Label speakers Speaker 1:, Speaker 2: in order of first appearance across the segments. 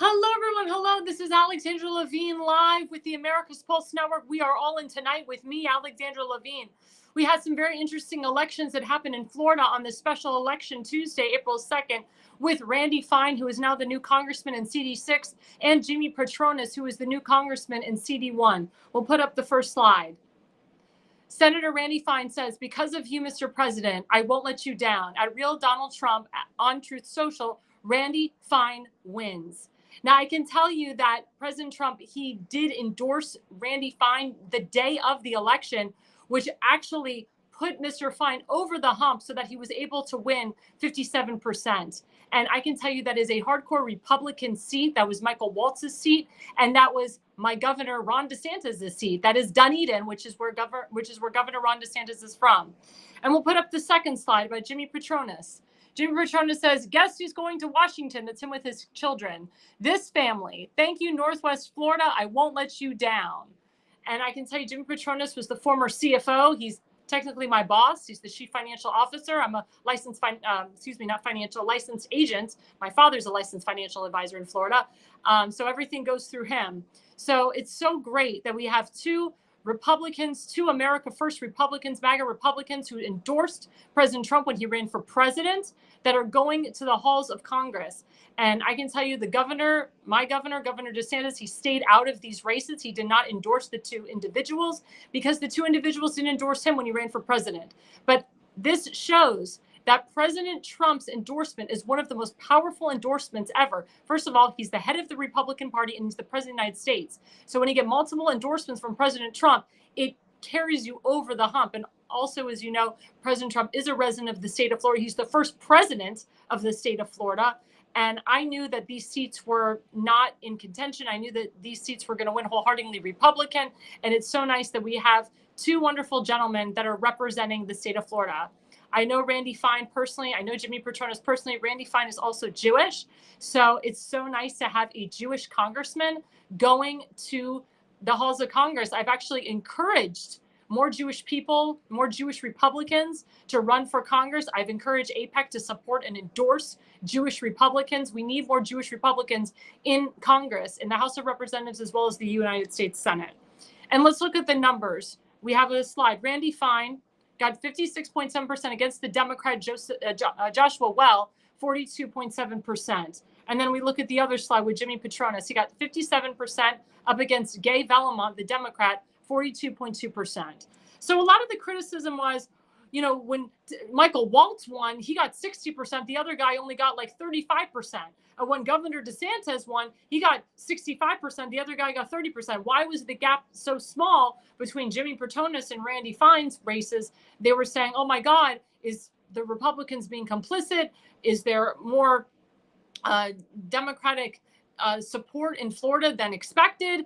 Speaker 1: Hello, everyone. Hello. This is Alexandra Levine live with the America's Pulse Network. We are all in tonight with me, Alexandra Levine. We had some very interesting elections that happened in Florida on this special election Tuesday, April 2nd, with Randy Fine, who is now the new congressman in CD6, and Jimmy Patronis, who is the new congressman in CD1. We'll put up the first slide. Senator Randy Fine says, "Because of you, Mr. President, I won't let you down. At Real Donald Trump on Truth Social, Randy Fine wins." Now, I can tell you that President Trump, he did endorse Randy Fine the day of the election, which actually put Mr. Fine over the hump so that he was able to win 57%. And I can tell you that is a hardcore Republican seat. That was Michael Waltz's seat. And that was my governor, Ron DeSantis' seat. That is Dunedin, which is where Governor Ron DeSantis is from. And we'll put up the second slide by Jimmy Patronis. Jimmy Patronis says, "Guess who's going to Washington?" That's him with his children. "This family. Thank you, Northwest Florida. I won't let you down." And I can tell you, Jimmy Patronis was the former CFO. He's technically my boss. He's the chief financial officer. I'm a licensed, licensed agent. My father's a licensed financial advisor in Florida. So everything goes through him. So it's so great that we have two Republicans, two America First Republicans, MAGA Republicans, who endorsed President Trump when he ran for president, that are going to the halls of Congress. And I can tell you, the governor, my governor, Governor DeSantis, he stayed out of these races. He did not endorse the two individuals because the two individuals didn't endorse him when he ran for president. But this shows that President Trump's endorsement is one of the most powerful endorsements ever. First of all, he's the head of the Republican Party and he's the president of the United States. So when you get multiple endorsements from President Trump, it carries you over the hump. And also, as you know, President Trump is a resident of the state of Florida. He's the first president of the state of Florida. And I knew that these seats were not in contention. I knew that these seats were going to win wholeheartedly Republican. And it's so nice that we have two wonderful gentlemen that are representing the state of Florida. I know Randy Fine personally. I know Jimmy Patronis personally. Randy Fine is also Jewish. So it's so nice to have a Jewish congressman going to the halls of Congress. I've actually encouraged more Jewish people, more Jewish Republicans to run for Congress. I've encouraged AIPAC to support and endorse Jewish Republicans. We need more Jewish Republicans in Congress, in the House of Representatives, as well as the United States Senate. And let's look at the numbers. We have a slide. Randy Fine got 56.7% against the Democrat Joshua Well, 42.7%. And then we look at the other slide with Jimmy Patronis. He got 57% up against Gay Vallimont, the Democrat, 42.2%. So a lot of the criticism was, you know, when Michael Waltz won, he got 60%. The other guy only got like 35%. And when Governor DeSantis won, he got 65%. The other guy got 30%. Why was the gap so small between Jimmy Patronis and Randy Fine's races? They were saying, oh my God, is the Republicans being complicit? Is there more Democratic support in Florida than expected?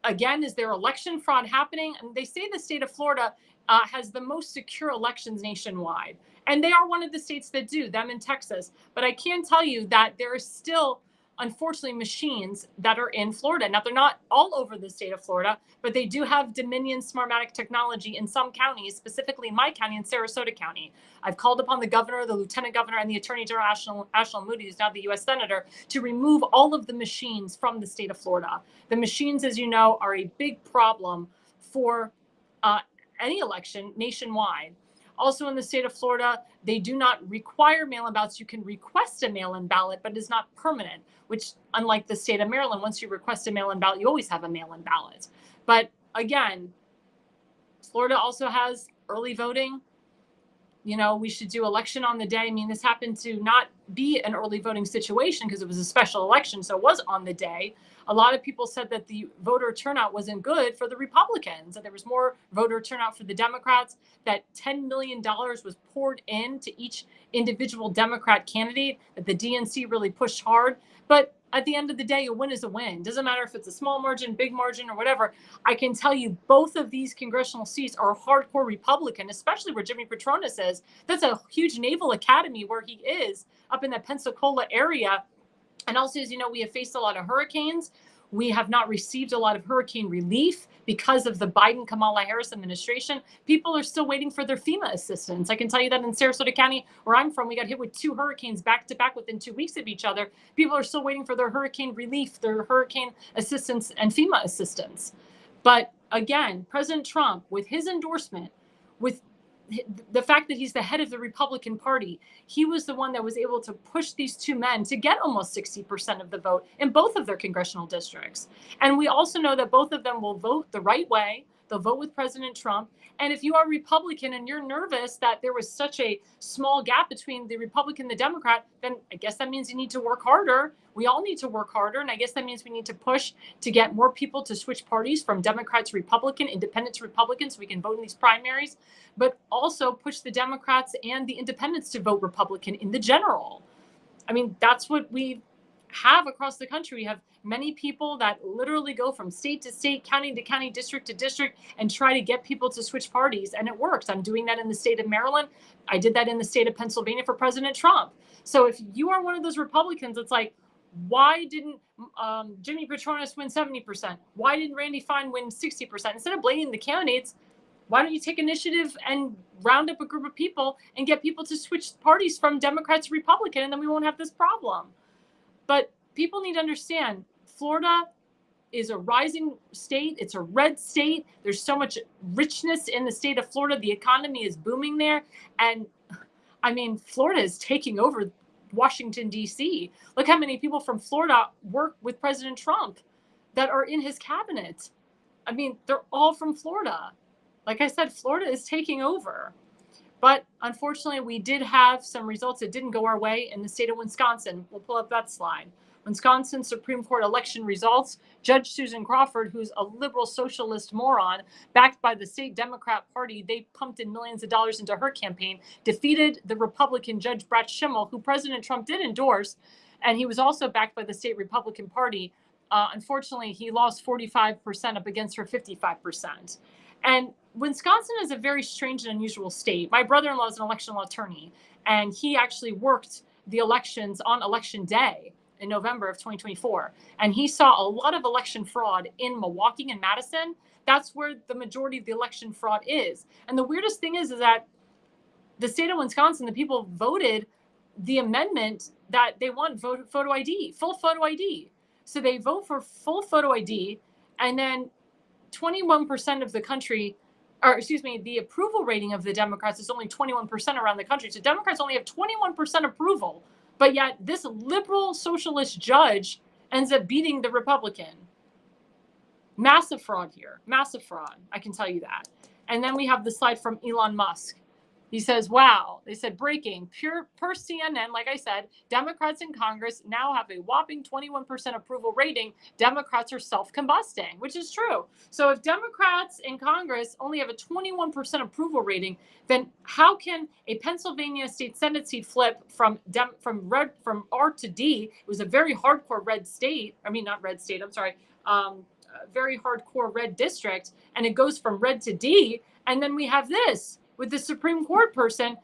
Speaker 1: Again, is there election fraud happening? And they say the state of Florida has the most secure elections nationwide. And they are one of the states that do, them in Texas. But I can tell you that there is still, unfortunately, machines that are in Florida. Now, they're not all over the state of Florida, but they do have Dominion Smartmatic technology in some counties, specifically in my county, in Sarasota County. I've called upon the governor, the lieutenant governor, and the attorney general, Ashland Moody, who's now the U.S. senator, to remove all of the machines from the state of Florida. The machines, as you know, are a big problem for any election nationwide. Also in the state of Florida, they do not require mail-in ballots. You can request a mail-in ballot, but it is not permanent, which unlike the state of Maryland, once you request a mail-in ballot, you always have a mail-in ballot. But again, Florida also has early voting. We should do election on the day. I mean, this happened to not be an early voting situation because it was a special election, so it was on the day. A lot of people said that the voter turnout wasn't good for the Republicans, that there was more voter turnout for the Democrats, that $10 million was poured into each individual Democrat candidate, that the DNC really pushed hard. But at the end of the day, a win is a win. Doesn't matter if it's a small margin, big margin, or whatever. I can tell you both of these congressional seats are hardcore Republican, especially where Jimmy Petronas is. That's a huge naval academy where he is up in that Pensacola area. And also, as you know, we have faced a lot of hurricanes. We have not received a lot of hurricane relief because of the Biden-Kamala Harris administration. People are still waiting for their FEMA assistance. I can tell you that in Sarasota County, where I'm from, we got hit with 2 hurricanes back to back within 2 weeks of each other. People are still waiting for their hurricane relief, their hurricane assistance, and FEMA assistance. But again, President Trump, with his endorsement, with the fact that he's the head of the Republican Party, he was the one that was able to push these 2 men to get almost 60% of the vote in both of their congressional districts. And we also know that both of them will vote the right way. They'll vote with President Trump. And if you are Republican and you're nervous that there was such a small gap between the Republican and the Democrat, then I guess that means you need to work harder. We all need to work harder. And I guess that means we need to push to get more people to switch parties from Democrat to Republican, independent to Republican, so we can vote in these primaries, but also push the Democrats and the independents to vote Republican in the general. I mean, that's what we have across the country. We have many people that literally go from state to state, county to county, district to district, and try to get people to switch parties. And it works. I'm doing that in the state of Maryland. I did that in the state of Pennsylvania for President Trump. So if you are one of those Republicans, it's like, why didn't Jimmy Petronas win 70%? Why didn't Randy Fine win 60%? Instead of blaming the candidates, why don't you take initiative and round up a group of people and get people to switch parties from Democrat to Republican, and then we won't have this problem. But people need to understand, Florida is a rising state. It's a red state. There's so much richness in the state of Florida. The economy is booming there. And I mean, Florida is taking over Washington, D.C. Look how many people from Florida work with President Trump that are in his cabinet. I mean, they're all from Florida. Like I said, Florida is taking over. But unfortunately, we did have some results that didn't go our way in the state of Wisconsin. We'll pull up that slide. Wisconsin Supreme Court election results. Judge Susan Crawford, who's a liberal socialist moron, backed by the state Democrat Party, they pumped in millions of dollars into her campaign, defeated the Republican Judge Brett Schimmel, who President Trump did endorse, and he was also backed by the state Republican Party. Unfortunately, he lost 45% up against her 55%. And Wisconsin is a very strange and unusual state. My brother-in-law is an election law attorney, and he actually worked the elections on election day in November of 2024. And he saw a lot of election fraud in Milwaukee and Madison. That's where the majority of the election fraud is. And the weirdest thing is that the state of Wisconsin, the people voted the amendment that they want photo ID, full photo ID. So they vote for full photo ID, and then 21% of the country, or excuse me, the approval rating of the Democrats is only 21% around the country. So Democrats only have 21% approval, but yet this liberal socialist judge ends up beating the Republican. Massive fraud here, massive fraud. I can tell you that. And then we have the slide from Elon Musk. He says, wow, they said breaking, per CNN, like I said, Democrats in Congress now have a whopping 21% approval rating. Democrats are self-combusting, which is true. So if Democrats in Congress only have a 21% approval rating, then how can a Pennsylvania state Senate seat flip from R to D? It was a very hardcore red state. I mean, not red state, I'm sorry. Very hardcore red district. And it goes from red to D. And then we have this. With the Supreme Court person,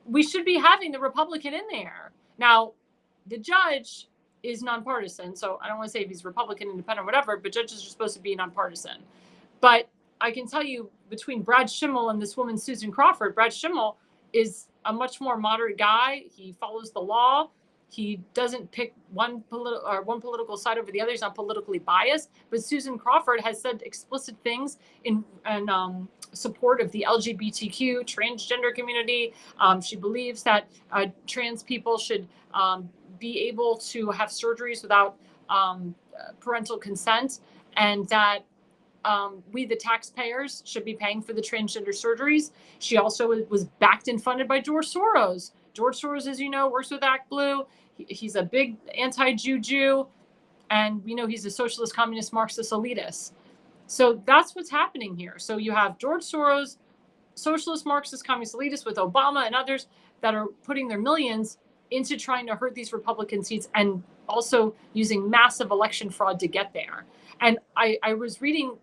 Speaker 1: we should be having the Republican in there. Now, the judge is nonpartisan, so I don't want to say if he's Republican, independent, whatever, but judges are supposed to be nonpartisan. But I can tell you, between Brad Schimmel and this woman, Susan Crawford, Brad Schimmel is a much more moderate guy. He follows the law. He doesn't pick one political side over the other. He's not politically biased. But Susan Crawford has said explicit things in support of the LGBTQ transgender community. She believes that trans people should be able to have surgeries without parental consent, and that we, the taxpayers, should be paying for the transgender surgeries. She also was backed and funded by George Soros. George Soros, as you know, works with Act Blue. He's a big anti-Jew Jew, and we know he's a socialist, communist, Marxist elitist. So that's what's happening here. So you have George Soros, socialist, Marxist, communist elitists with Obama and others that are putting their millions into trying to hurt these Republican seats and also using massive election fraud to get there. And I was reading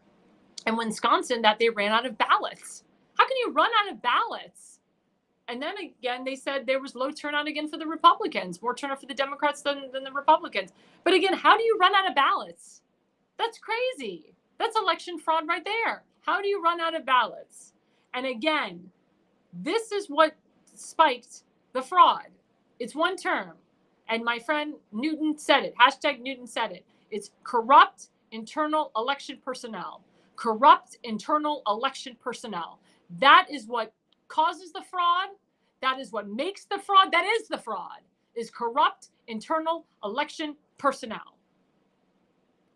Speaker 1: in Wisconsin that they ran out of ballots. How can you run out of ballots? And then again, they said there was low turnout again for the Republicans, more turnout for the Democrats than the Republicans. But again, how do you run out of ballots? That's crazy. That's election fraud right there. How do you run out of ballots? And again, this is what spiked the fraud. It's one term. And my friend Newton said it. Hashtag Newton said it. It's corrupt internal election personnel. Corrupt internal election personnel. That is what causes the fraud. That is what makes the fraud. That is the fraud, is corrupt internal election personnel.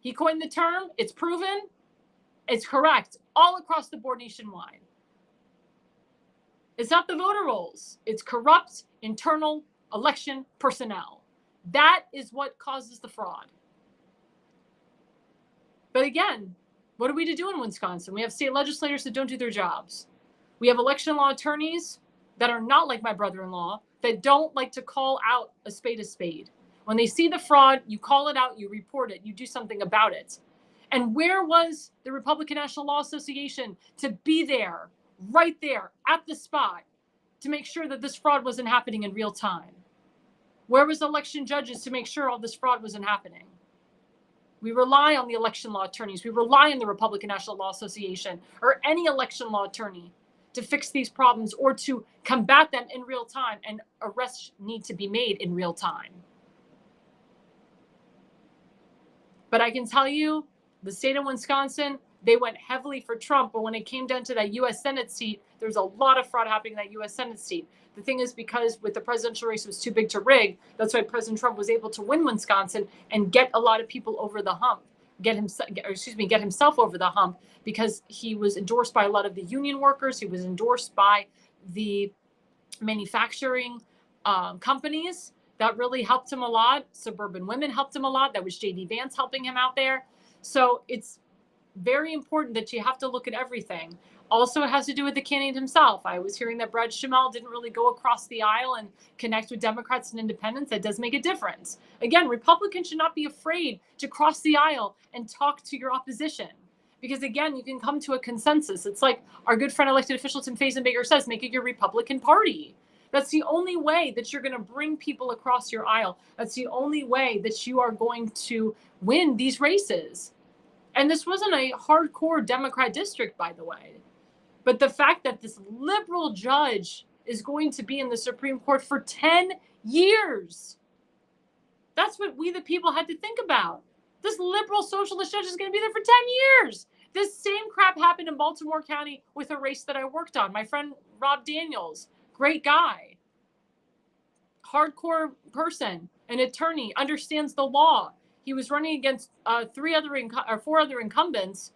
Speaker 1: He coined the term. It's proven. It's correct all across the board nationwide. It's not the voter rolls. It's corrupt internal election personnel. That is what causes the fraud. But again, what are we to do in Wisconsin? We have state legislators that don't do their jobs. We have election law attorneys that are not like my brother-in-law, that don't like to call out a spade a spade. When they see the fraud, you call it out, you report it, you do something about it. And where was the Republican National Law Association to be there, right there, at the spot, to make sure that this fraud wasn't happening in real time? Where was election judges to make sure all this fraud wasn't happening? We rely on the election law attorneys. We rely on the Republican National Law Association or any election law attorney to fix these problems or to combat them in real time, and arrests need to be made in real time. But I can tell you, the state of Wisconsin, they went heavily for Trump, but when it came down to that U.S. Senate seat, there's a lot of fraud happening in that U.S. Senate seat. The thing is, because with the presidential race was too big to rig, that's why President Trump was able to win Wisconsin and get a lot of people over the hump, get himself over the hump, because he was endorsed by a lot of the union workers. He was endorsed by the manufacturing companies that really helped him a lot. Suburban women helped him a lot. That was J.D. Vance helping him out there. So it's very important that you have to look at everything. Also, it has to do with the candidate himself. I was hearing that Brad Schimel didn't really go across the aisle and connect with Democrats and independents. That does make a difference. Again, Republicans should not be afraid to cross the aisle and talk to your opposition. Because again, you can come to a consensus. It's like our good friend elected official Tim Fazenbaker says, make it your Republican Party. That's the only way that you're going to bring people across your aisle. That's the only way that you are going to win these races. And this wasn't a hardcore Democrat district, by the way. But the fact that this liberal judge is going to be in the Supreme Court for 10 years, that's what we, the people, had to think about. This liberal socialist judge is going to be there for 10 years. This same crap happened in Baltimore County with a race that I worked on. My friend Rob Daniels, great guy, hardcore person, an attorney, understands the law. He was running against four other incumbents,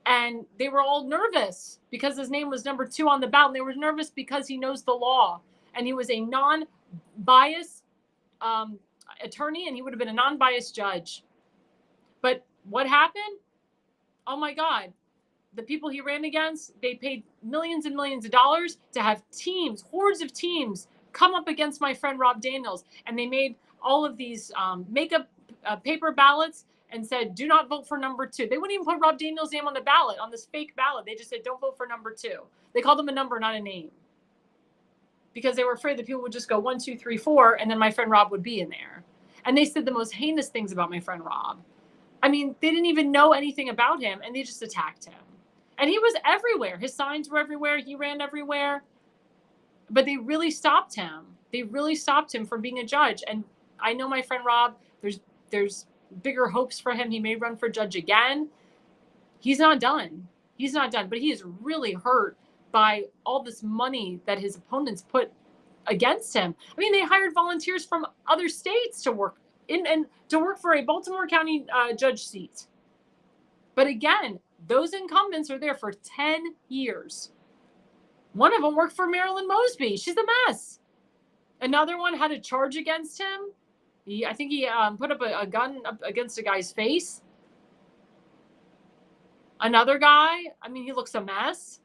Speaker 1: and they were all nervous because his name was number 2 on the ballot. And they were nervous because he knows the law, and he was a non-biased attorney, and he would have been a non-biased judge. But what happened? Oh my God. The people he ran against, they paid millions and millions of dollars to have teams, hordes of teams, come up against my friend Rob Daniels. And they made all of these makeup paper ballots and said, do not vote for number 2. They wouldn't even put Rob Daniels' name on the ballot, on this fake ballot. They just said, don't vote for number 2. They called him a number, not a name, because they were afraid that people would just go 1, 2, 3, 4, and then my friend Rob would be in there. And they said the most heinous things about my friend Rob. I mean, they didn't even know anything about him, and they just attacked him. And he was everywhere. His signs were everywhere. He ran everywhere. But they really stopped him. They really stopped him from being a judge. And I know my friend Rob, there's bigger hopes for him. He may run for judge again. He's not done. He's not done. But he is really hurt by all this money that his opponents put against him. I mean, they hired volunteers from other states to work in and to work for a Baltimore County judge seat. But again, Those incumbents are there for 10 years. One of them worked for Marilyn Mosby. She's a mess. Another one had a charge against him. I think he put up a gun up against a guy's face. Another guy, I mean, he looks a mess.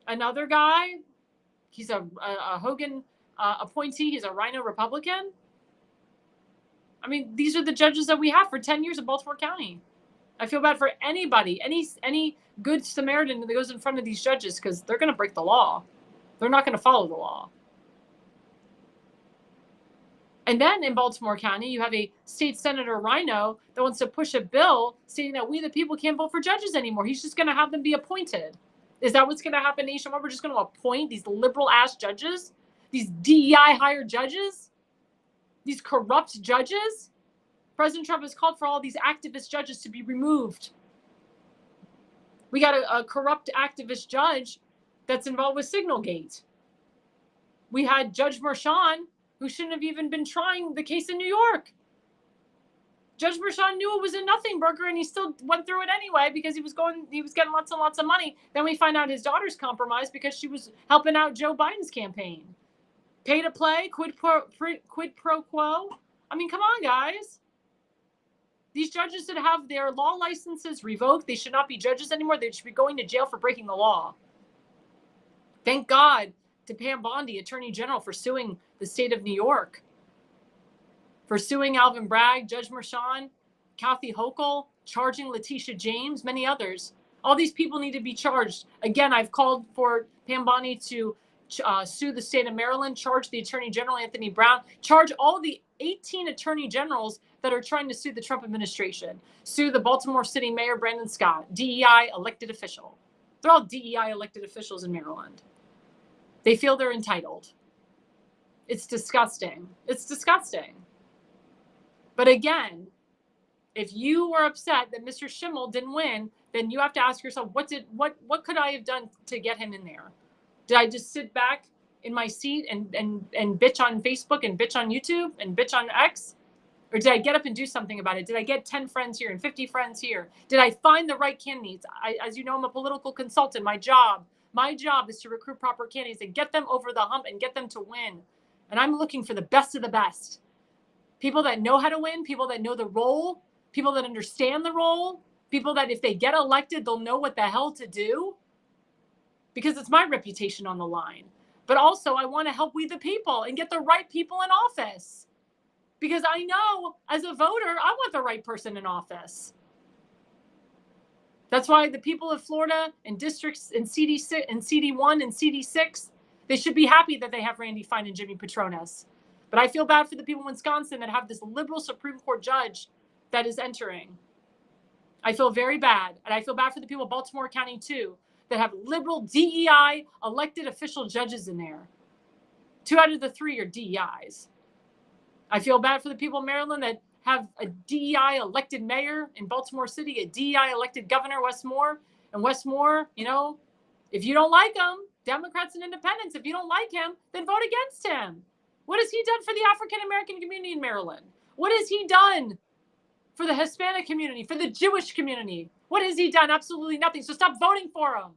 Speaker 1: Another guy, he's a Hogan appointee. He's a Rhino Republican. I mean, these are the judges that we have for 10 years in Baltimore County. I feel bad for anybody, any good Samaritan that goes in front of these judges, because they're going to break the law. They're not going to follow the law. And then in Baltimore County, you have a state senator, Rhino, that wants to push a bill stating that we the people can't vote for judges anymore. He's just going to have them be appointed. Is that what's going to happen nationwide? We're just going to appoint these liberal-ass judges, these DEI-hired judges, these corrupt judges? President Trump has called for all these activist judges to be removed. We got a corrupt activist judge that's involved with Signalgate. We had Judge Mershon, who shouldn't have even been trying the case in New York. Judge Mershon knew it was a nothing burger, and he still went through it anyway because he was getting lots and lots of money. Then we find out his daughter's compromised because she was helping out Joe Biden's campaign. Pay to play, quid pro quo. I mean, come on, guys. These judges should have their law licenses revoked. They should not be judges anymore. They should be going to jail for breaking the law. Thank God to Pam Bondi, Attorney General, for suing the state of New York, for suing Alvin Bragg, Judge Mershon, Kathy Hochul, charging Letitia James, many others. All these people need to be charged. Again, I've called for Pam Bondi to sue the state of Maryland, charge the Attorney General, Anthony Brown, charge all the 18 attorney generals that are trying to sue the Trump administration, sue the Baltimore City Mayor, Brandon Scott, DEI elected official. They're all DEI elected officials in Maryland. They feel they're entitled. It's disgusting. It's disgusting. But again, if you were upset that Mr. Schimmel didn't win, then you have to ask yourself, what could I have done to get him in there? Did I just sit back in my seat and bitch on Facebook and bitch on YouTube and bitch on X? Or did I get up and do something about it? Did I get 10 friends here and 50 friends here? Did I find the right candidates? As you know, I'm a political consultant. My job is to recruit proper candidates and get them over the hump and get them to win. And I'm looking for the best of the best. People that know how to win, people that know the role, people that understand the role, people that if they get elected, they'll know what the hell to do. Because it's my reputation on the line. But also, I want to help we the people and get the right people in office. Because I know, as a voter, I want the right person in office. That's why the people of Florida and districts in CD6 and CD1 and CD6, they should be happy that they have Randy Fine and Jimmy Patronis. But I feel bad for the people in Wisconsin that have this liberal Supreme Court judge that is entering. I feel very bad. And I feel bad for the people of Baltimore County, too, that have liberal DEI elected official judges in there. 2 out of the 3 are DEIs. I feel bad for the people in Maryland that have a DEI elected mayor in Baltimore City, a DEI elected governor, Wes Moore. And Wes Moore, you know, if you don't like him, Democrats and independents, if you don't like him, then vote against him. What has he done for the African-American community in Maryland? What has he done for the Hispanic community, for the Jewish community? What has he done? Absolutely nothing. So stop voting for him.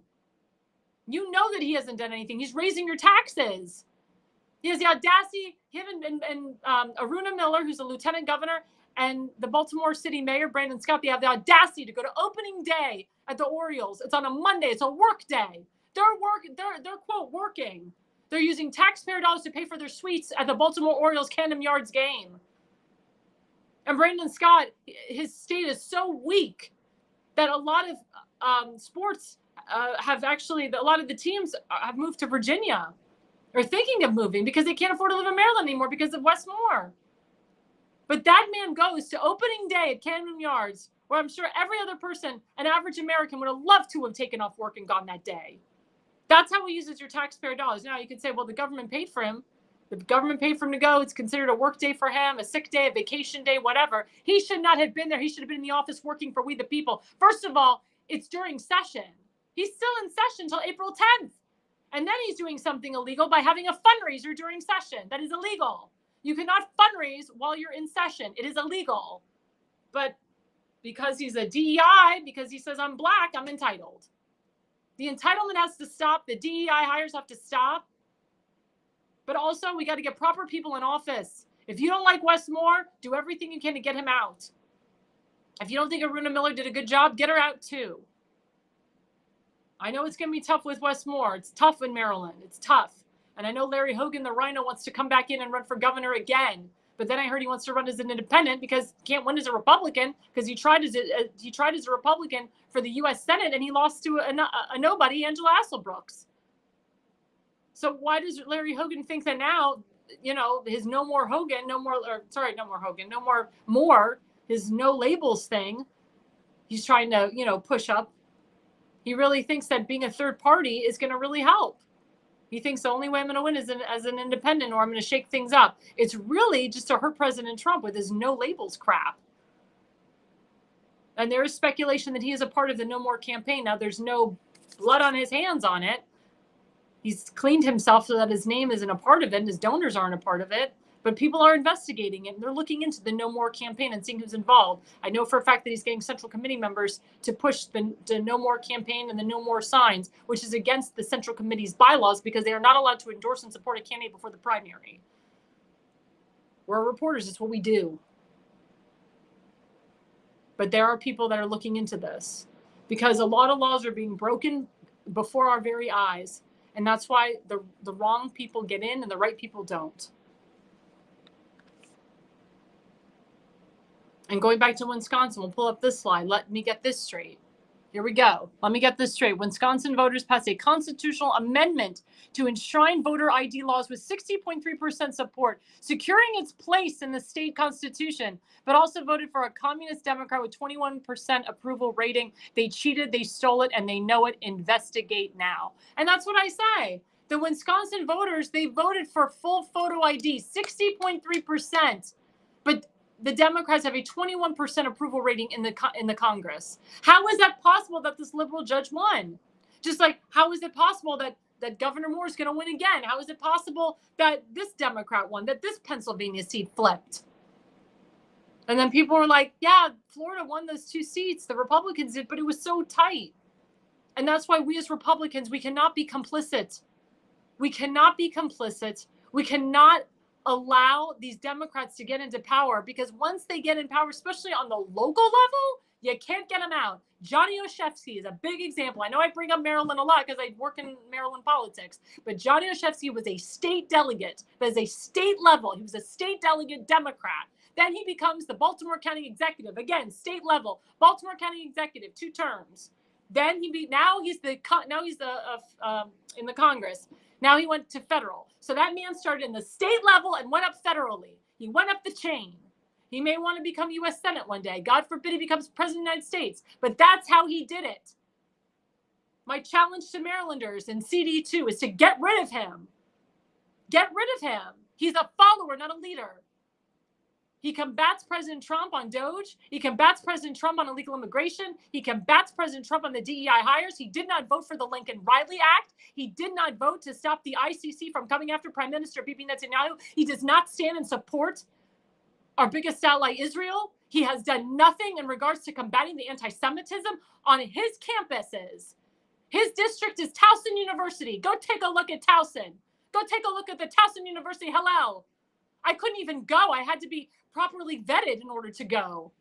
Speaker 1: You know that he hasn't done anything. He's raising your taxes. He has the audacity, him and Aruna Miller, who's a lieutenant governor, and the Baltimore City Mayor, Brandon Scott, they have the audacity to go to opening day at the Orioles. It's on a Monday. It's a work day. They're quote, working. They're using taxpayer dollars to pay for their suites at the Baltimore Orioles Camden Yards game. And Brandon Scott, his state is so weak that a lot of sports have actually, a lot of the teams have moved to Virginia. Or thinking of moving because they can't afford to live in Maryland anymore because of Wes Moore. But that man goes to opening day at Camden Yards, where I'm sure every other person, an average American, would have loved to have taken off work and gone that day. That's how he uses your taxpayer dollars. Now you could say, well, the government paid for him. The government paid for him to go. It's considered a work day for him, a sick day, a vacation day, whatever. He should not have been there. He should have been in the office working for we the people. First of all, it's during session. He's still in session until April 10th. And then he's doing something illegal by having a fundraiser during session. That is illegal. You cannot fundraise while you're in session. It is illegal. But because he's a DEI, because he says I'm black, I'm entitled. The entitlement has to stop. The DEI hires have to stop. But also, we got to get proper people in office. If you don't like Wes Moore, do everything you can to get him out. If you don't think Aruna Miller did a good job, get her out too. I know it's going to be tough with Wes Moore. It's tough in Maryland. It's tough. And I know Larry Hogan, the Rhino, wants to come back in and run for governor again. But then I heard he wants to run as an independent because he can't win as a Republican, because he tried as a Republican for the U.S. Senate and he lost to a nobody, Angela Hasselbrooks. So why does Larry Hogan think that now, his no more Moore, his no labels thing, he's trying to, push up. He really thinks that being a third party is going to really help. He thinks the only way I'm going to win is as an independent, or I'm going to shake things up. It's really just to hurt President Trump with his no labels crap. And there is speculation that he is a part of the No More campaign. Now, there's no blood on his hands on it. He's cleaned himself so that his name isn't a part of it and his donors aren't a part of it. But people are investigating it, and they're looking into the No More campaign and seeing who's involved. I know for a fact that he's getting Central Committee members to push the No More campaign and the No More signs, which is against the Central Committee's bylaws because they are not allowed to endorse and support a candidate before the primary. We're reporters. It's what we do. But there are people that are looking into this because a lot of laws are being broken before our very eyes. And that's why the wrong people get in and the right people don't. And going back to Wisconsin, we'll pull up this slide. Let me get this straight. Here we go. Let me get this straight. Wisconsin voters passed a constitutional amendment to enshrine voter ID laws with 60.3% support, securing its place in the state constitution, but also voted for a communist Democrat with 21% approval rating. They cheated, they stole it, and they know it. Investigate now. And that's what I say. The Wisconsin voters, they voted for full photo ID, 60.3%. But the Democrats have a 21% approval rating in the Congress. How is that possible that this liberal judge won? Just like, how is it possible that Governor Moore is going to win again? How is it possible that this Democrat won, that this Pennsylvania seat flipped? And then people were like, yeah, Florida won those 2 seats. The Republicans did, but it was so tight. And that's why we as Republicans, we cannot be complicit. We cannot be complicit. We cannot allow these Democrats to get into power, because once they get in power, especially on the local level, you can't get them out. Johnny Olszewski is a big example. I know I bring up Maryland a lot because I work in Maryland politics, but Johnny Olszewski was a state delegate. That is a state level. He was a state delegate Democrat. Then he becomes the Baltimore County executive. Again, state level, Baltimore County executive, 2 terms. Then he's in the Congress. Now he went to federal. So that man started in the state level and went up federally. He went up the chain. He may want to become U.S. Senate one day. God forbid he becomes president of the United States. But that's how he did it. My challenge to Marylanders in CD2 is to get rid of him. Get rid of him. He's a follower, not a leader. He combats President Trump on DOJ. He combats President Trump on illegal immigration. He combats President Trump on the DEI hires. He did not vote for the Lincoln-Riley Act. He did not vote to stop the ICC from coming after Prime Minister Bibi Netanyahu. He does not stand and support our biggest ally, Israel. He has done nothing in regards to combating the anti-Semitism on his campuses. His district is Towson University. Go take a look at Towson. Go take a look at the Towson University Hillel. I couldn't even go. I had to be properly vetted in order to go.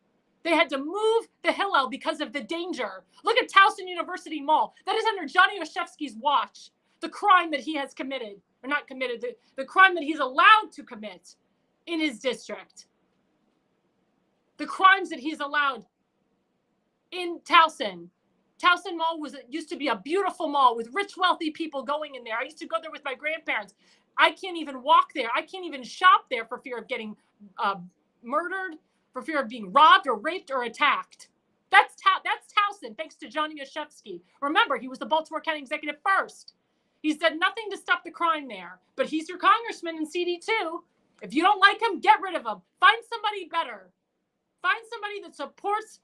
Speaker 1: They had to move the Hillel because of the danger. Look at Towson University Mall. That is under Johnny Olszewski's watch. The crime that he has committed, or not committed, the crime that he's allowed to commit in his district. The crimes that he's allowed in Towson. Towson Mall used to be a beautiful mall with rich, wealthy people going in there. I used to go there with my grandparents. I can't even walk there. I can't even shop there for fear of getting murdered, for fear of being robbed or raped or attacked. That's Towson, thanks to Johnny Olszewski. Remember, he was the Baltimore County executive first. He's done nothing to stop the crime there, but he's your congressman in CD2. If you don't like him, get rid of him. Find somebody better. Find somebody that supports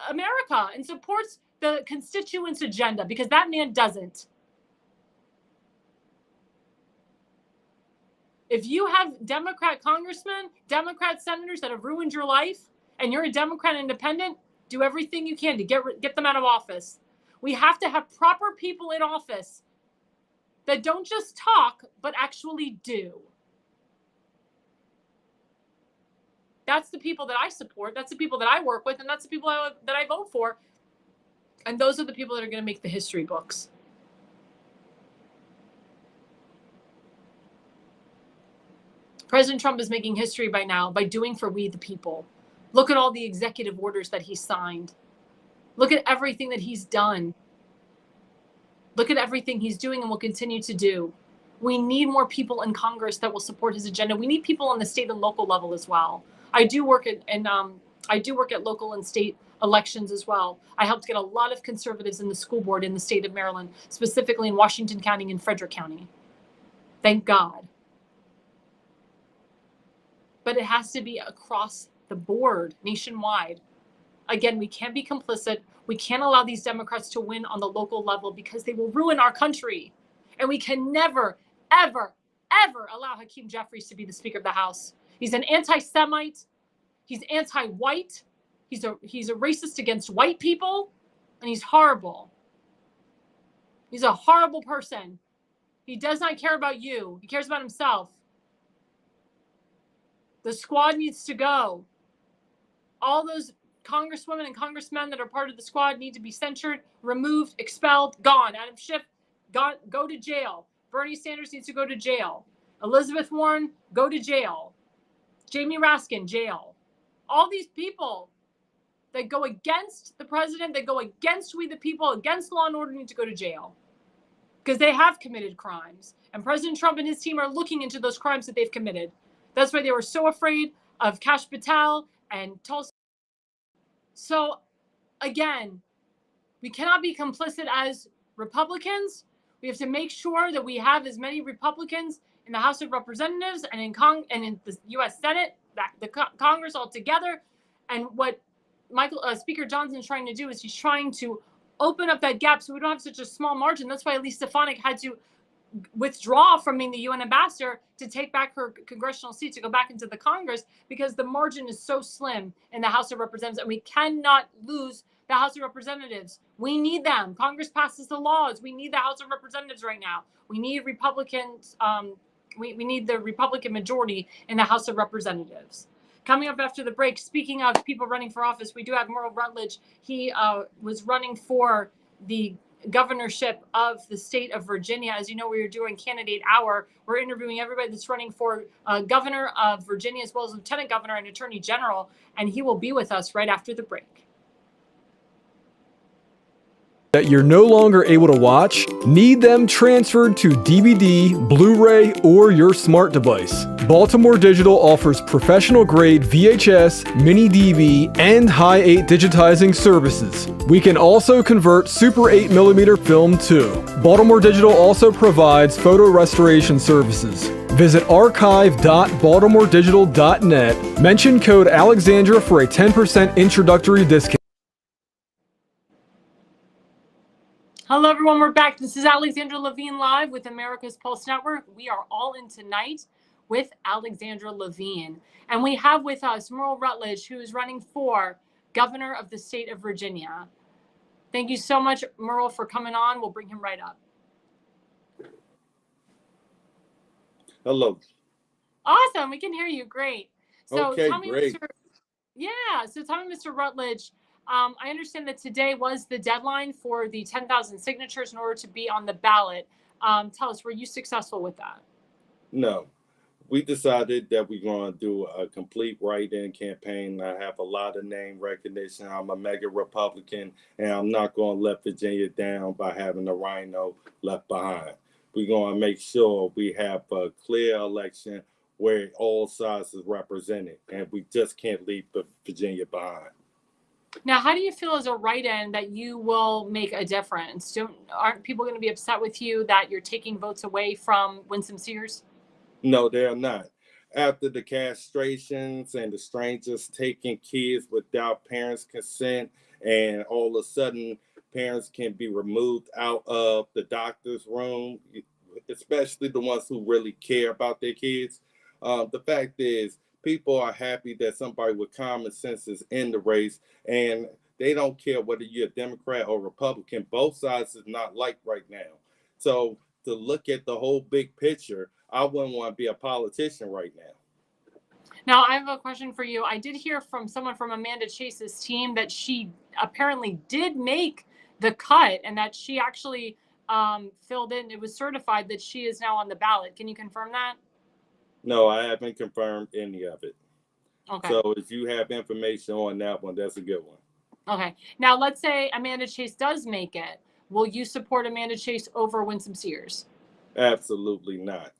Speaker 1: America and supports the constituents' agenda, because that man doesn't. If you have Democrat congressmen, Democrat senators that have ruined your life, and you're a Democrat independent, do everything you can to get them out of office. We have to have proper people in office that don't just talk, but actually do. That's the people that I support. That's the people that I work with. And that's the people that I vote for. And those are the people that are going to make the history books. President Trump is making history by now by doing for we the people. Look at all the executive orders that he signed. Look at everything that he's done. Look at everything he's doing and will continue to do. We need more people in Congress that will support his agenda. We need people on the state and local level as well. I do work at local and state elections as well. I helped get a lot of conservatives in the school board in the state of Maryland, specifically in Washington County and Frederick County. Thank God. But it has to be across the board, nationwide. Again, we can't be complicit. We can't allow these Democrats to win on the local level because they will ruin our country. And we can never, ever, ever allow Hakeem Jeffries to be the Speaker of the House. He's an anti-Semite. He's anti-white. He's a racist against white people. And he's horrible. He's a horrible person. He does not care about you. He cares about himself. The squad needs to go. All those congresswomen and congressmen that are part of the squad need to be censured, removed, expelled, gone. Adam Schiff, go to jail. Bernie Sanders needs to go to jail. Elizabeth Warren, go to jail. Jamie Raskin, jail. All these people that go against the president, that go against we the people, against law and order, need to go to jail because they have committed crimes. And President Trump and his team are looking into those crimes that they've committed. That's why they were so afraid of Kash Patel and Tulsi. So, again, we cannot be complicit as Republicans. We have to make sure that we have as many Republicans in the House of Representatives and in the U.S. Senate, the Congress all together. And what Speaker Johnson is trying to do is he's trying to open up that gap so we don't have such a small margin. That's why Elise Stefanik had to withdraw from being the UN ambassador to take back her congressional seat, to go back into the Congress, because the margin is so slim in the House of Representatives, and we cannot lose the House of Representatives. We need them. Congress passes the laws. We need the House of Representatives right now. We need Republicans. We need the Republican majority in the House of Representatives. Coming up after the break, speaking of people running for office, we do have Merle Rutledge. He was running for the governorship of the state of Virginia. As you know, we are doing Candidate Hour. We're interviewing everybody that's running for governor of Virginia, as well as lieutenant governor and attorney general, and he will be with us right after the break.
Speaker 2: That you're no longer able to watch? Need them transferred to DVD, Blu-ray, or your smart device? Baltimore Digital offers professional-grade VHS, mini DV, and high 8 digitizing services. We can also convert Super 8mm film too. Baltimore Digital also provides photo restoration services. Visit archive.baltimoredigital.net. Mention code Alexandra for a 10% introductory discount.
Speaker 1: Hello, everyone. We're back. This is Alexandra Levine live with America's Pulse Network. We are all in tonight with Alexandra Levine. And we have with us Merle Rutledge, who is running for governor of the state of Virginia. Thank you so much, Merle, for coming on. We'll bring him right up.
Speaker 3: Hello.
Speaker 1: Awesome. We can hear you. Great. So
Speaker 3: okay,
Speaker 1: tell me,
Speaker 3: great.
Speaker 1: So tell me, Mr. Rutledge, I understand that today was the deadline for the 10,000 signatures in order to be on the ballot. Tell us, were you successful with that?
Speaker 3: No, we decided that we're going to do a complete write-in campaign. I have a lot of name recognition. I'm a mega Republican, and I'm not going to let Virginia down by having a rhino left behind. We're going to make sure we have a clear election where all sides is represented, and we just can't leave Virginia behind.
Speaker 1: Now, how do you feel as a write-in that you will make a difference? Aren't people going to be upset with you that you're taking votes away from Winsome Sears?
Speaker 3: No, they're not. After the castrations and the strangers taking kids without parents' consent, and all of a sudden parents can be removed out of the doctor's room, especially the ones who really care about their kids. The fact is, People are happy that somebody with common sense is in the race, and they don't care whether you're a Democrat or Republican. Both sides is not like right now. So to look at the whole big picture, I wouldn't want to be a politician right now.
Speaker 1: Now, I have a question for you. I did hear from someone from Amanda Chase's team that she apparently did make the cut and that she actually filled in. It was certified that she is now on the ballot. Can you confirm that?
Speaker 3: No, I haven't confirmed any of it.
Speaker 1: Okay.
Speaker 3: So if you have information on that one, that's a good one.
Speaker 1: Okay. Now, let's say Amanda Chase does make it. Will you support Amanda Chase over Winsome Sears?
Speaker 3: Absolutely not.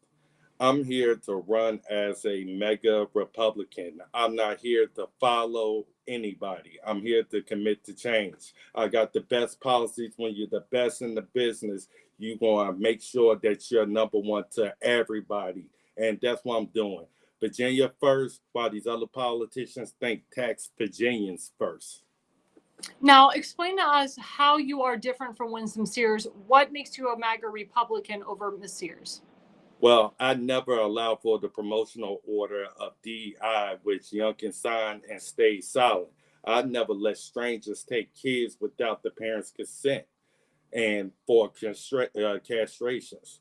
Speaker 3: I'm here to run as a mega Republican. I'm not here to follow anybody. I'm here to commit to change. I got the best policies. When you're the best in the business, you're going to make sure that you're number one to everybody. And that's what I'm doing. Virginia first, while these other politicians think tax Virginians first.
Speaker 1: Now, explain to us how you are different from Winsome Sears. What makes you a MAGA Republican over Ms. Sears?
Speaker 3: Well, I never allowed for the promotional order of DEI, which Youngkin signed and stayed silent. I never let strangers take kids without the parents' consent and for castrations.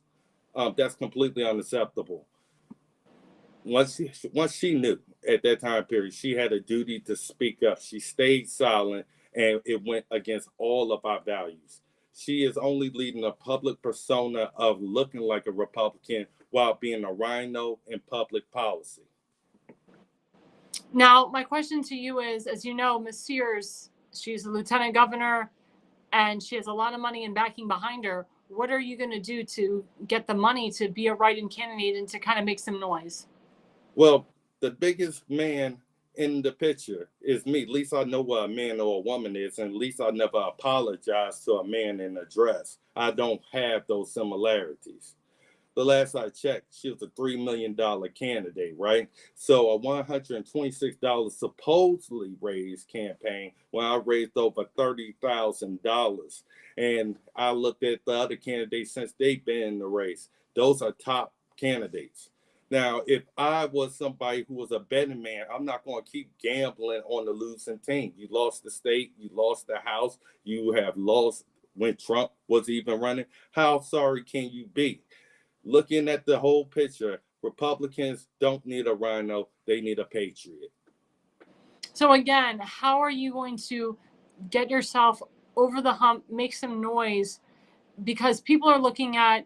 Speaker 3: That's completely unacceptable. Once she knew at that time period, she had a duty to speak up. She stayed silent, and it went against all of our values. She is only leading a public persona of looking like a Republican while being a rhino in public policy.
Speaker 1: Now, my question to you is, as you know, Ms. Sears, she's a lieutenant governor and she has a lot of money and backing behind her. What are you going to do to get the money to be a write-in candidate and to kind of make some noise?
Speaker 3: Well, the biggest man in the picture is me. At least I know what a man or a woman is, and at least I never apologize to a man in a dress. I don't have those similarities. The last I checked, she was a $3 million candidate, right? So a $126 supposedly raised campaign when I raised over $30,000. And I looked at the other candidates since they've been in the race. Those are top candidates. Now, if I was somebody who was a betting man, I'm not going to keep gambling on the losing team. You lost the state, you lost the House, you have lost when Trump was even running. How sorry can you be? Looking at the whole picture, Republicans don't need a rhino, they need a patriot.
Speaker 1: So again, how are you going to get yourself over the hump, make some noise? Because people are looking at,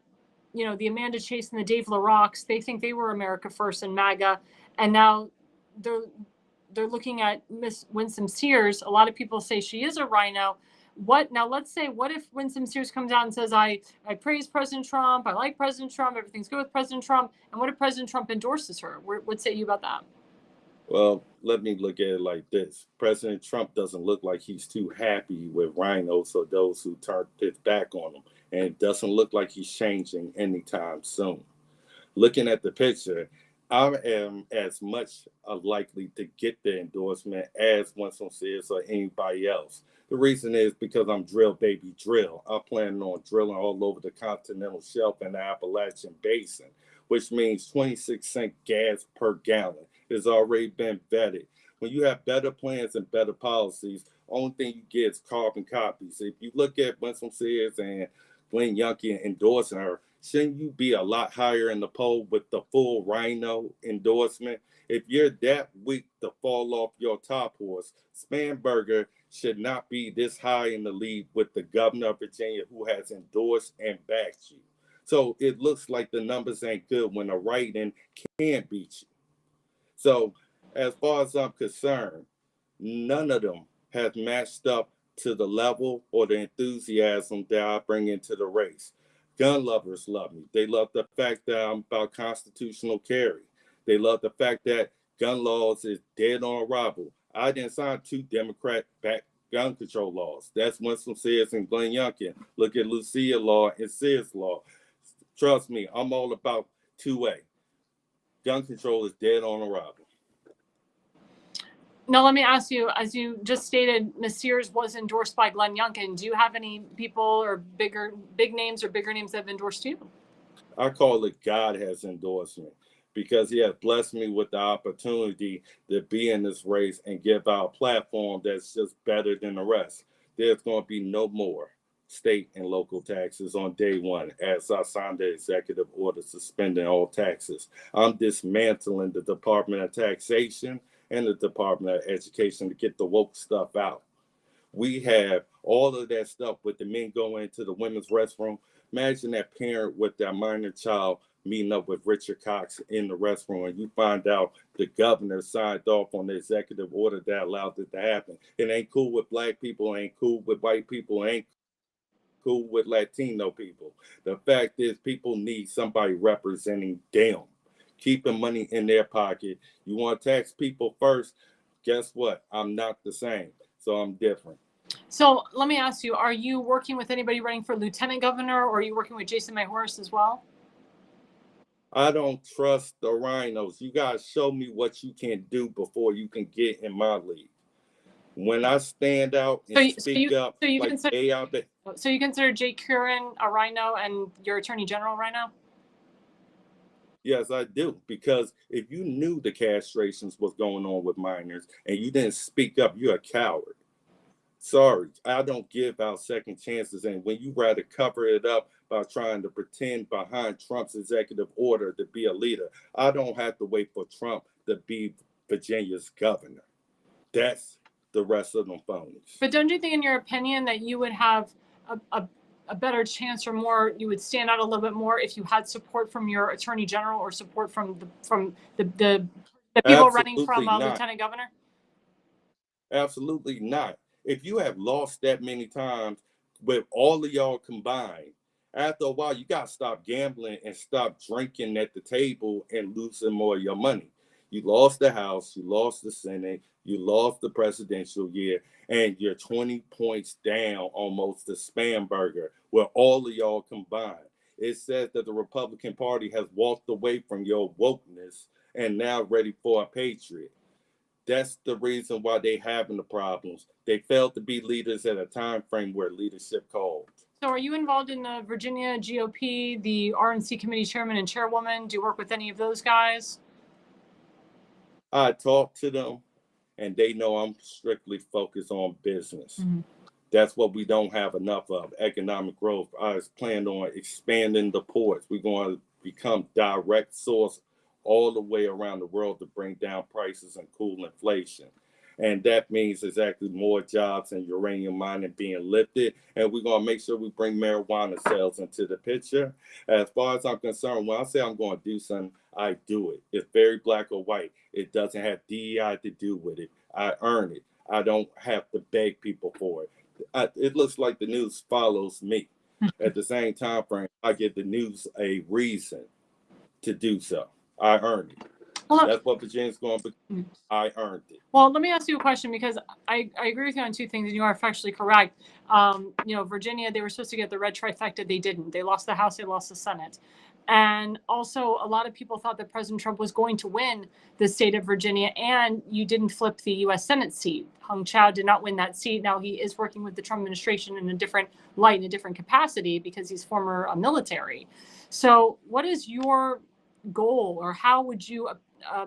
Speaker 1: you know, the Amanda Chase and the Dave LaRocques. They think they were America First and MAGA, and now they're looking at Miss Winsome Sears. A lot of people say she is a rhino. What if Winsome Sears comes out and says, I praise President Trump, I like President Trump, everything's good with President Trump, and what if President Trump endorses her? What say you about that?
Speaker 3: Well, let me look at it like this. President Trump doesn't look like he's too happy with rhinos or those who turned his back on him. And it doesn't look like he's changing anytime soon. Looking at the picture, I am as much likely to get the endorsement as Winsome Sears or anybody else. The reason is because I'm drill baby drill. I'm planning on drilling all over the continental shelf and the Appalachian Basin, which means 26-cent gas per gallon. It's already been vetted. When you have better plans and better policies, only thing you get is carbon copies. If you look at Winsome Sears and Glenn Youngkin endorsing her, shouldn't you be a lot higher in the poll with the full rhino endorsement? If you're that weak to fall off your top horse, Spanberger should not be this high in the lead with the governor of Virginia who has endorsed and backed you. So it looks like the numbers ain't good when a write-in can't beat you. So as far as I'm concerned, none of them have matched up to the level or the enthusiasm that I bring into the race. Gun lovers love me. They love the fact that I'm about constitutional carry. They love the fact that gun laws is dead on arrival. I didn't sign 2 Democrat-backed gun control laws. That's Winsome Sears and Glenn Youngkin. Look at Lucia Law and Sears Law. Trust me, I'm all about 2A. Gun control is dead on arrival.
Speaker 1: Now, let me ask you, as you just stated, Ms. Sears was endorsed by Glenn Youngkin. Do you have any people or big names that have endorsed you?
Speaker 3: I call it God has endorsed me. because he has blessed me with the opportunity to be in this race and give out a platform that's just better than the rest. There's going to be no more state and local taxes on day one as I signed the executive order suspending all taxes. I'm dismantling the Department of Taxation and the Department of Education to get the woke stuff out. We have all of that stuff with the men going to the women's restroom. Imagine that parent with their minor child meeting up with Richard Cox in the restroom, and you find out the governor signed off on the executive order that allowed it to happen. It ain't cool with black people, ain't cool with white people, ain't cool with Latino people. The fact is, people need somebody representing them, keeping money in their pocket. You want to tax people first? Guess what? I'm not the same, so I'm different.
Speaker 1: So let me ask you, are you working with anybody running for lieutenant governor, or are you working with Jason Mayhorst as well?
Speaker 3: I don't trust the rhinos. You guys show me what you can do before you can get in my league. When I stand out and speak up, like they out there.
Speaker 1: So you consider Jake Curran a rhino and your attorney general rhino?
Speaker 3: Yes, I do. Because if you knew the castrations was going on with minors and you didn't speak up, you're a coward. Sorry, I don't give out second chances. And when you rather cover it up by trying to pretend behind Trump's executive order to be a leader, I don't have to wait for Trump to be Virginia's governor. That's the rest of them phonies.
Speaker 1: But don't you think, in your opinion, that you would have a better chance, or more, you would stand out a little bit more if you had support from your attorney general or support from the people
Speaker 3: Absolutely
Speaker 1: running from
Speaker 3: not.
Speaker 1: lieutenant governor?
Speaker 3: Absolutely not. If you have lost that many times with all of y'all combined, after a while, you got to stop gambling and stop drinking at the table and losing more of your money. You lost the House, you lost the Senate, you lost the presidential year, and you're 20 points down almost to spam burger with all of y'all combined. It says that the Republican Party has walked away from your wokeness and now ready for a patriot. That's the reason why they having the problems. They failed to be leaders at a time frame where leadership called.
Speaker 1: So are you involved in the Virginia GOP, the RNC committee chairman and chairwoman? Do you work with any of those guys?
Speaker 3: I talk to them, and they know I'm strictly focused on business. Mm-hmm. That's what we don't have enough of, economic growth. I was planning on expanding the ports. We're going to become direct source all the way around the world to bring down prices and cool inflation. And that means exactly more jobs and uranium mining being lifted. And we're going to make sure we bring marijuana sales into the picture. As far as I'm concerned, when I say I'm going to do something, I do it. It's very black or white. It doesn't have DEI to do with it. I earn it. I don't have to beg people for it. It looks like the news follows me. At the same time frame, I give the news a reason to do so. I earned it. Well, that's what Virginia's going to be. I earned it.
Speaker 1: Well, let me ask you a question, because I agree with you on two things, and you are factually correct. Virginia, they were supposed to get the red trifecta. They didn't. They lost the House. They lost the Senate. And also, a lot of people thought that President Trump was going to win the state of Virginia, and you didn't flip the U.S. Senate seat. Hung Chow did not win that seat. Now, he is working with the Trump administration in a different light, in a different capacity, because he's former military. So what is your goal, or how would you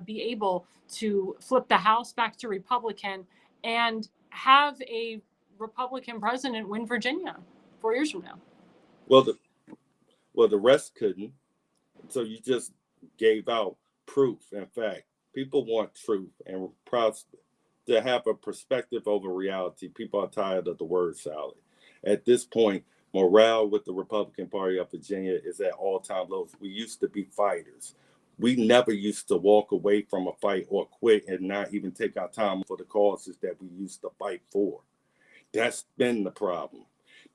Speaker 1: be able to flip the House back to Republican and have a Republican president win Virginia 4 years from now?
Speaker 3: Well, the rest couldn't. So you just gave out proof. In fact, people want truth and to have a perspective over reality. People are tired of the word salad. At this point, morale with the Republican Party of Virginia is at all-time lows. We used to be fighters. We never used to walk away from a fight or quit and not even take our time for the causes that we used to fight for. That's been the problem.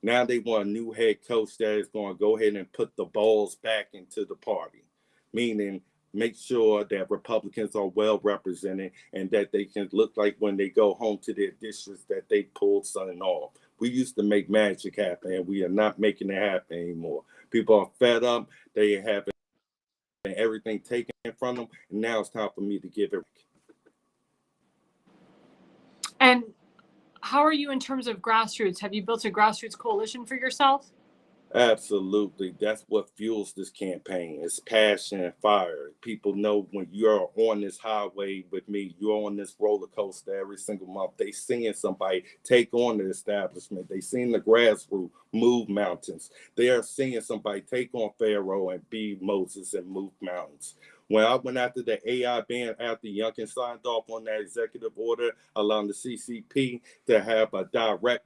Speaker 3: Now they want a new head coach that is going to go ahead and put the balls back into the party, meaning make sure that Republicans are well represented and that they can look like when they go home to their districts that they pulled something off. We used to make magic happen, and we are not making it happen anymore. People are fed up. They have everything taken from them, and now it's time for me to give it.
Speaker 1: And how are you in terms of grassroots? Have you built a grassroots coalition for yourself?
Speaker 3: Absolutely. That's what fuels this campaign. It's passion and fire. People know when you're on this highway with me, you're on this roller coaster every single month. They seeing somebody take on the establishment. They seeing the grassroots move mountains. They are seeing somebody take on Pharaoh and be Moses and move mountains. When I went after the AI ban after Youngkin signed off on that executive order allowing the CCP to have a direct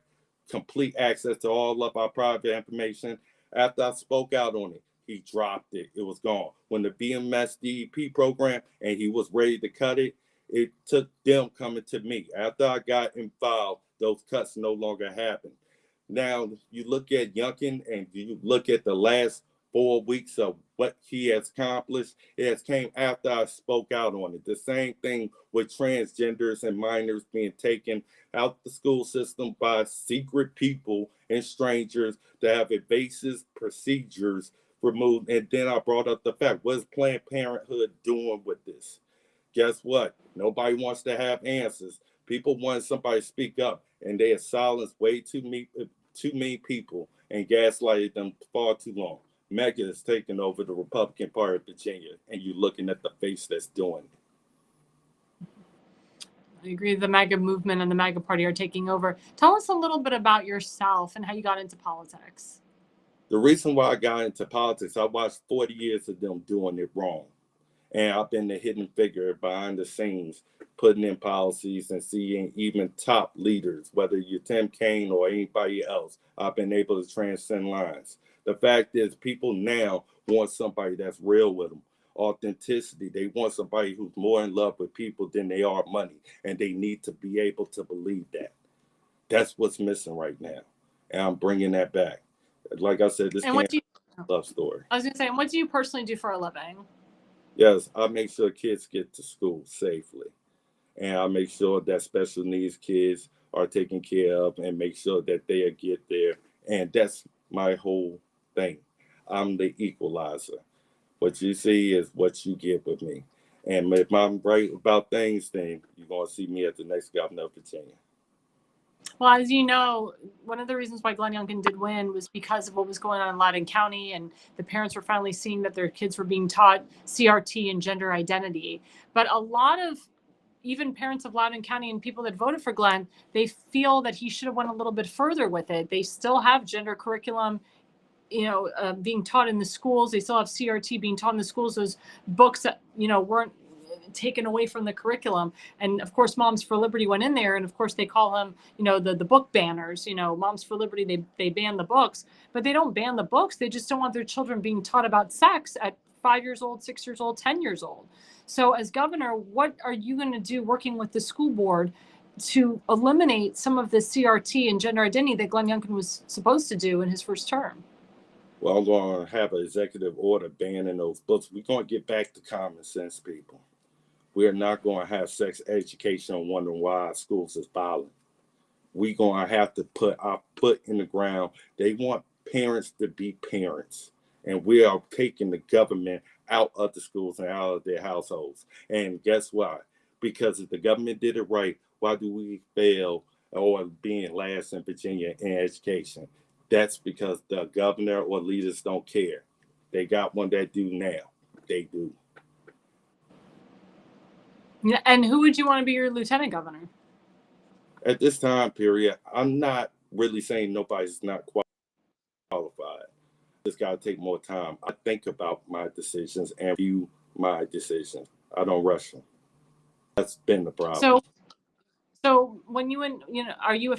Speaker 3: complete access to all of our private information. After I spoke out on it, he dropped it. It was gone. When the BMS DEP program and he was ready to cut it, it took them coming to me. After I got involved, those cuts no longer happened. Now you look at Youngkin and you look at the last 4 weeks of what he has accomplished. It has came after I spoke out on it. The same thing with transgenders and minors being taken out the school system by secret people and strangers to have evasive procedures removed. And then I brought up the fact, what is Planned Parenthood doing with this? Guess what? Nobody wants to have answers. People want somebody to speak up, and they have silenced way too many people and gaslighted them far too long. MAGA has taken over the Republican Party of Virginia, and you're looking at the face that's doing it.
Speaker 1: I agree. The MAGA movement and the MAGA party are taking over. Tell us a little bit about yourself and how you got into politics.
Speaker 3: The reason why I got into politics, I watched 40 years of them doing it wrong. And I've been the hidden figure behind the scenes, putting in policies and seeing even top leaders, whether you're Tim Kaine or anybody else, I've been able to transcend lines. The fact is, people now want somebody that's real with them. Authenticity. They want somebody who's more in love with people than they are money. And they need to be able to believe that. That's what's missing right now. And I'm bringing that back. Like I said, this can't be a love story.
Speaker 1: I was going to say, and what do you personally do for a living?
Speaker 3: Yes, I make sure kids get to school safely. And I make sure that special needs kids are taken care of and make sure that they get there. And that's my whole thing. I'm the equalizer. What you see is what you get with me. And if I'm right about things, then you're going to see me as the next governor of Virginia.
Speaker 1: Well, as you know, one of the reasons why Glenn Youngkin did win was because of what was going on in Loudoun County, and the parents were finally seeing that their kids were being taught CRT and gender identity. But a lot of even parents of Loudoun County and people that voted for Glenn, they feel that he should have went a little bit further with it. They still have gender curriculum, being taught in the schools. They still have CRT being taught in the schools. Those books that, weren't taken away from the curriculum. And of course, Moms for Liberty went in there, and of course they call them, the book banners. Moms for Liberty, they ban the books, but they don't ban the books. They just don't want their children being taught about sex at 5 years old, 6 years old, 10 years old. So as governor, what are you going to do working with the school board to eliminate some of the CRT and gender identity that Glenn Youngkin was supposed to do in his first term?
Speaker 3: Well, I'm going to have an executive order banning those books. We're going to get back to common sense, people. We're not going to have sex education and wondering why our schools is violent. We're going to have to put our foot in the ground. They want parents to be parents. And we are taking the government out of the schools and out of their households. And guess why? Because if the government did it right, why do we fail or being last in Virginia in education? That's because the governor or leaders don't care. They got one that do now. They do.
Speaker 1: Yeah, and who would you want to be your lieutenant governor?
Speaker 3: At this time period, I'm not really saying nobody's not qualified. Just got to take more time. I think about my decisions and view my decisions. I don't rush them. That's been the problem.
Speaker 1: So when are you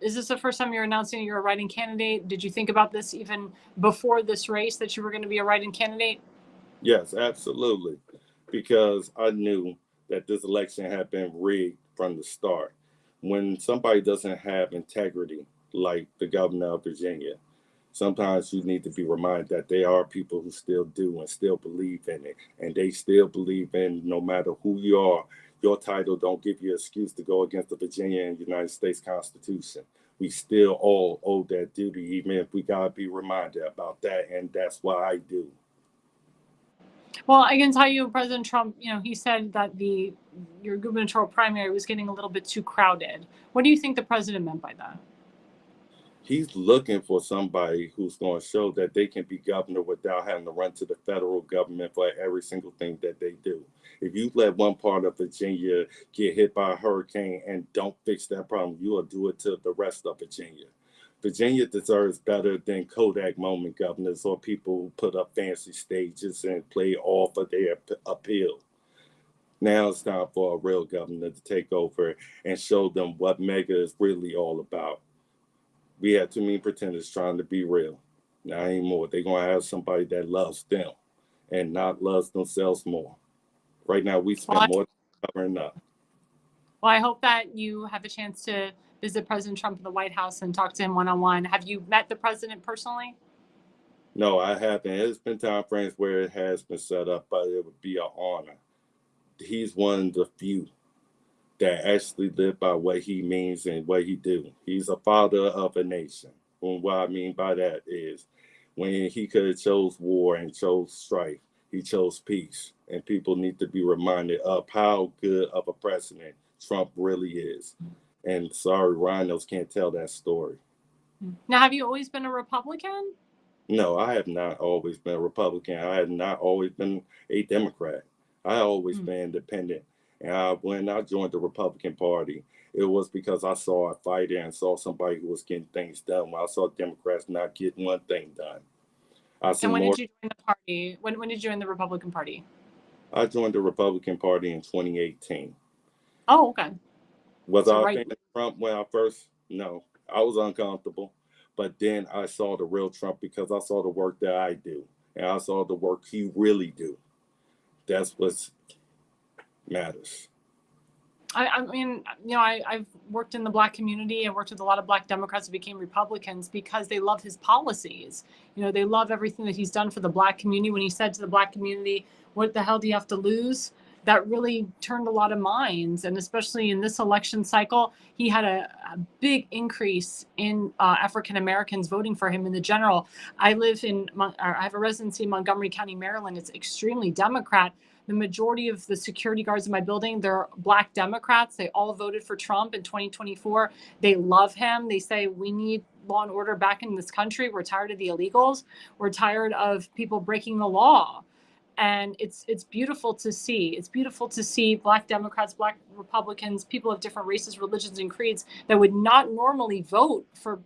Speaker 1: is this the first time you're announcing you're a write-in candidate? Did you think about this even before this race, that you were going to be a write-in candidate?
Speaker 3: Yes, absolutely. Because I knew that this election had been rigged from the start. When somebody doesn't have integrity, like the governor of Virginia, sometimes you need to be reminded that there are people who still do and still believe in it. And they still believe in, no matter who you are, your title don't give you an excuse to go against the Virginia and United States Constitution. We still all owe that duty, even if we got to be reminded about that. And that's what I do.
Speaker 1: Well, I can tell you, President Trump, he said that your gubernatorial primary was getting a little bit too crowded. What do you think the president meant by that?
Speaker 3: He's looking for somebody who's going to show that they can be governor without having to run to the federal government for every single thing that they do. If you let one part of Virginia get hit by a hurricane and don't fix that problem, you will do it to the rest of Virginia. Virginia deserves better than Kodak moment governors or people who put up fancy stages and play off of their appeal. Now it's time for a real governor to take over and show them what mega is really all about. We have too many pretenders trying to be real. Not anymore. They're going to have somebody that loves them and not loves themselves more. Right now, we spend more time covering up.
Speaker 1: Well, I hope that you have a chance to visit President Trump in the White House and talk to him one-on-one. Have you met the president personally?
Speaker 3: No, I haven't. There's been time frames where it has been set up, but it would be an honor. He's one of the few that actually live by what he means and what he do. He's a father of a nation. And what I mean by that is when he could have chose war and chose strife, he chose peace. And people need to be reminded of how good of a president Trump really is. And sorry, rhinos can't tell that story.
Speaker 1: Now, have you always been a Republican?
Speaker 3: No, I have not always been a Republican. I have not always been a Democrat. I always been independent. And when I joined the Republican Party, it was because I saw a fighter and saw somebody who was getting things done. When I saw Democrats not getting one thing done.
Speaker 1: And when did you join the party? When did you join the Republican Party?
Speaker 3: I joined the Republican Party in 2018.
Speaker 1: Oh, okay.
Speaker 3: Was I a fan of Trump when I first? No, I was uncomfortable. But then I saw the real Trump because I saw the work that I do. And I saw the work he really do. That's what matters.
Speaker 1: I mean, you know, I've worked in the Black community. I worked with a lot of Black Democrats who became Republicans because they love his policies. You know, they love everything that he's done for the Black community. When he said to the Black community, what the hell do you have to lose? That really turned a lot of minds. And especially in this election cycle, he had a big increase in African Americans voting for him in the general. I have a residency in Montgomery County, Maryland. It's extremely Democrat. The majority of the security guards in my building, they're Black Democrats. They all voted for Trump in 2024. They love him. They say, we need law and order back in this country. We're tired of the illegals. We're tired of people breaking the law. And it's beautiful to see. It's beautiful to see Black Democrats, Black Republicans, people of different races, religions, and creeds that would not normally vote for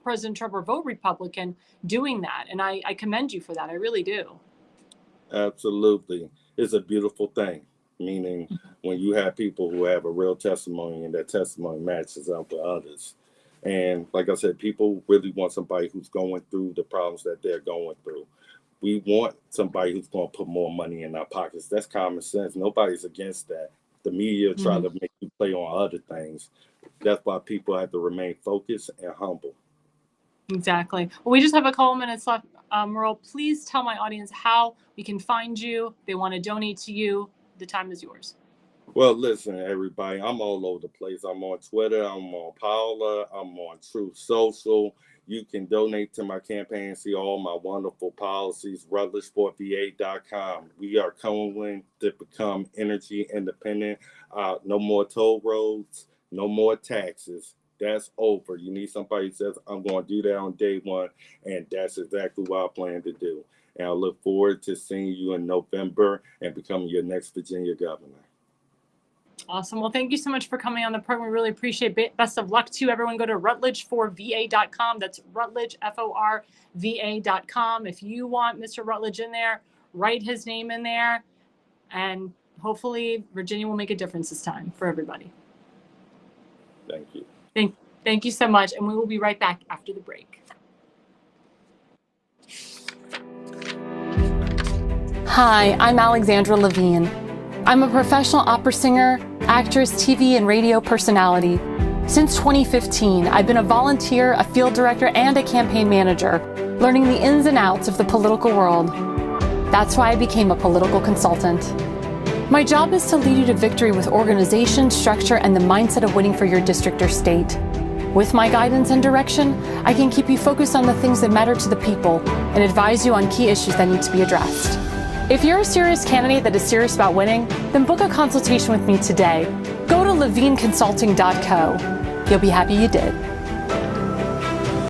Speaker 1: President Trump or vote Republican doing that. And I commend you for that. I really do.
Speaker 3: Absolutely. It's a beautiful thing, meaning when you have people who have a real testimony and that testimony matches up with others. And like I said, people really want somebody who's going through the problems that they're going through. We want somebody who's going to put more money in our pockets. That's common sense. Nobody's against that. The media try to make you play on other things. That's why people have to remain focused and humble.
Speaker 1: Exactly. Well, we just have a couple minutes left. Merle, please tell my audience how we can find you. They want to donate to you. The time is yours.
Speaker 3: Well, listen, everybody, I'm all over the place. I'm on Twitter. I'm on Paula. I'm on Truth Social. You can donate to my campaign, see all my wonderful policies, RutledgeForVA.com. We are coming to become energy independent. No more toll roads, no more taxes. That's over. You need somebody who says, I'm going to do that on day one. And that's exactly what I plan to do. And I look forward to seeing you in November and becoming your next Virginia governor.
Speaker 1: Awesome. Well, thank you so much for coming on the program. We really appreciate it. Best of luck to you. Everyone go to RutledgeForVA.com. That's Rutledge, FORVA.com. If you want Mr. Rutledge in there, write his name in there. And hopefully Virginia will make a difference this time for everybody.
Speaker 3: Thank you.
Speaker 1: Thank you so much. And we will be right back after the break. Hi, I'm Alexandra Levine. I'm a professional opera singer, actress, TV, and radio personality. Since 2015, I've been a volunteer, a field director, and a campaign manager, learning the ins and outs of the political world. That's why I became a political consultant. My job is to lead you to victory with organization, structure, and the mindset of winning for your district or state. With my guidance and direction, I can keep you focused on the things that matter to the people and advise you on key issues that need to be addressed. If you're a serious candidate that is serious about winning, then book a consultation with me today. Go to levineconsulting.co. You'll be happy you did.